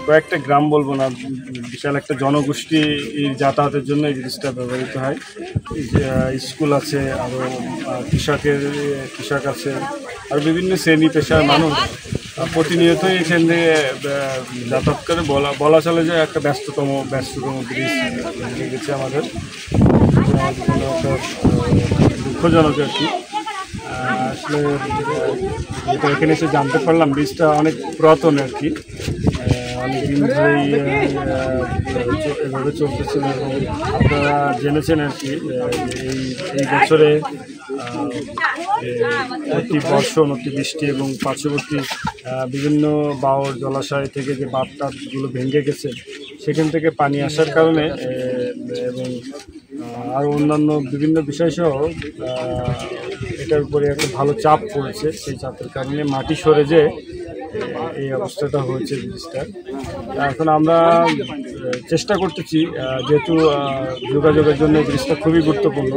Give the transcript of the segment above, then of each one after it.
কয়েকটা গ্রাম বলবো না, বিশাল একটা জনগোষ্ঠী যাতায়াতের জন্য এই ব্রিজটা ব্যবহৃত হয়। স্কুল আছে, আরও কৃষক আছে, আর বিভিন্ন শ্রেণী পেশার মানুষ প্রতিনিয়তই এখান থেকে যাতায়াত করে। বলা চলে যে একটা ব্যস্ততম ব্রিজ হয়ে গেছে আমাদের, একটা দুঃখজনক আর কি। আসলে যেটা এখানে এসে জানতে পারলাম, ব্রিজটা অনেক পুরাতন আর কি, অনেকদিন ধরেই এভাবে চলতেছিল। এবং আপনারা জেনেছেন আর কি, এই বছরে অতি বর্ষণ, অতি বৃষ্টি এবং পার্শ্ববর্তী বিভিন্ন বাওর জলাশয় থেকে যে বাঁধগুলো ভেঙে গেছে, সেখান থেকে পানি আসার কারণে এবং আরও অন্যান্য বিভিন্ন বিষয়সহ এটার উপরে একটা ভালো চাপ পড়েছে। সেই চাপের কারণে মাটি সরে যে এই অবস্থাটা হয়েছে ব্রিজটার। এখন আমরা চেষ্টা করতেছি, যেহেতু যোগাযোগের জন্য ব্রিজটা খুবই গুরুত্বপূর্ণ।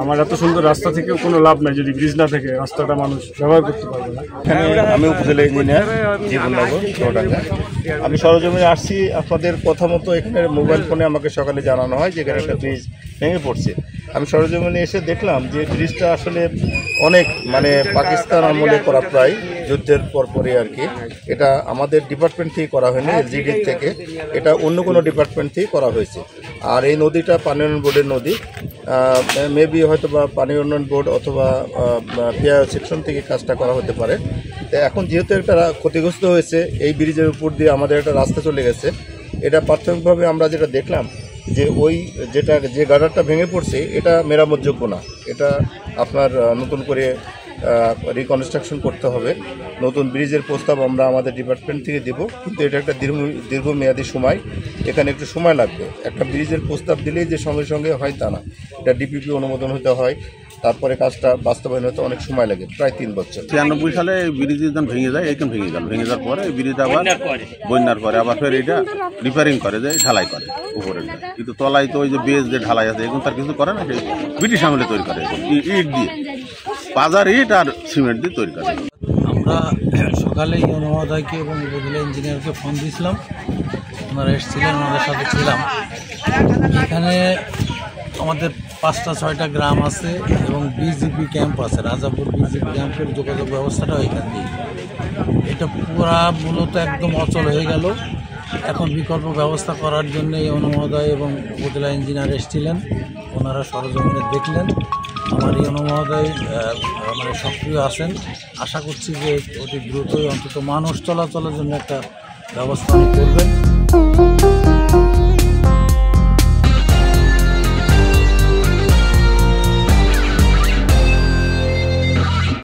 আমার এত সুন্দর রাস্তা থেকেও কোনো লাভ নাই যদি ব্রিজ না থাকে, রাস্তাটা মানুষ ব্যবহার করতে পারবে না। আমি উপজেলা ইঞ্জিনিয়ার জীবননগর চৌডাঙ্গা। আমি সরজমিনে আসছি, আপনাদের কথা মতো এখানে মোবাইল ফোনে আমাকে সকালে জানানো হয় যে এখানে একটা ব্রিজ ভেঙে পড়ছে। আমি সরজমিনে এসে দেখলাম যে ব্রিজটা আসলে অনেক পাকিস্তান আমলে করা, প্রায় যুদ্ধের পরপরই আর কি। এটা আমাদের ডিপার্টমেন্ট থেকে করা হয়নি, এলজিডি থেকে, এটা অন্য কোনো ডিপার্টমেন্ট থেকে করা হয়েছে। আর এই নদীটা পানি উন্নয়ন বোর্ডের নদী, মেবি হয়তো বা পানি উন্নয়ন বোর্ড অথবা পিআইও সেকশন থেকে কাজটা করা হতে পারে। তো এখন যেহেতু একটা ক্ষতিগ্রস্ত হয়েছে, এই ব্রিজের উপর দিয়ে আমাদের একটা রাস্তা চলে গেছে। এটা প্রাথমিকভাবে আমরা যেটা দেখলাম যে যে গার্ডারটা ভেঙে পড়ছে এটা মেরামতযোগ্য না, এটা আপনার নতুন করে রিকনস্ট্রাকশন করতে হবে। নতুন ব্রিজের প্রস্তাব আমরা আমাদের ডিপার্টমেন্ট থেকে দেব, কিন্তু এটা একটা দীর্ঘমেয়াদী সময়, এখানে একটু সময় লাগবে। একটা ব্রিজের প্রস্তাব দিলেই যে সঙ্গে সঙ্গে হয় তা না, এটা ডিপিপি অনুমোদন হতে হয়, তারপরে কাজটা বাস্তবায়ন হতে অনেক সময় লাগে, প্রায় 3 বছর। 93 সালে এই ব্রিজ যখন ভেঙে যায়, এইখানে ভেঙে যাওয়ার পরে এই ব্রিজ আবার বন্যার পরে আবার ফের এটা রিপেয়ারিং করে, যে ঢালাই করে উপরে। কিন্তু তলায় তো ওই যে বেজ যে ঢালাই আছে, এখন তার কিছু করে না, সেই ব্রিটিশ আমলে তৈরি করে, ইট দিয়ে, বাজার ইট আর সিমেন্ট দিয়ে তৈরি করে। আমরা সকালে মহোদয়কে এবং উপজেলা ইঞ্জিনিয়ারকে ফোন দিয়েছিলাম, ওনারা এসেছিলেন, ওনাদের সাথে ছিলাম। এখানে আমাদের 5টা-6টা গ্রাম আছে এবং বিজিপি ক্যাম্প আছে, রাজাপুর বিজিপি ক্যাম্পের যোগাযোগ ব্যবস্থাটাও এখান দিয়ে। এটা পুরা মূলত একদম অচল হয়ে গেল। এখন বিকল্প ব্যবস্থা করার জন্য মহোদয় এবং উপজেলা ইঞ্জিনিয়ার এসেছিলেন, ওনারা সরজমিনে দেখলেন। আমার মহোদয় সক্রিয় আছেন। আশা করছি যে অতি দ্রুতই অন্তত মানুষ চলাচলের জন্য একটা ব্যবস্থা করবেন।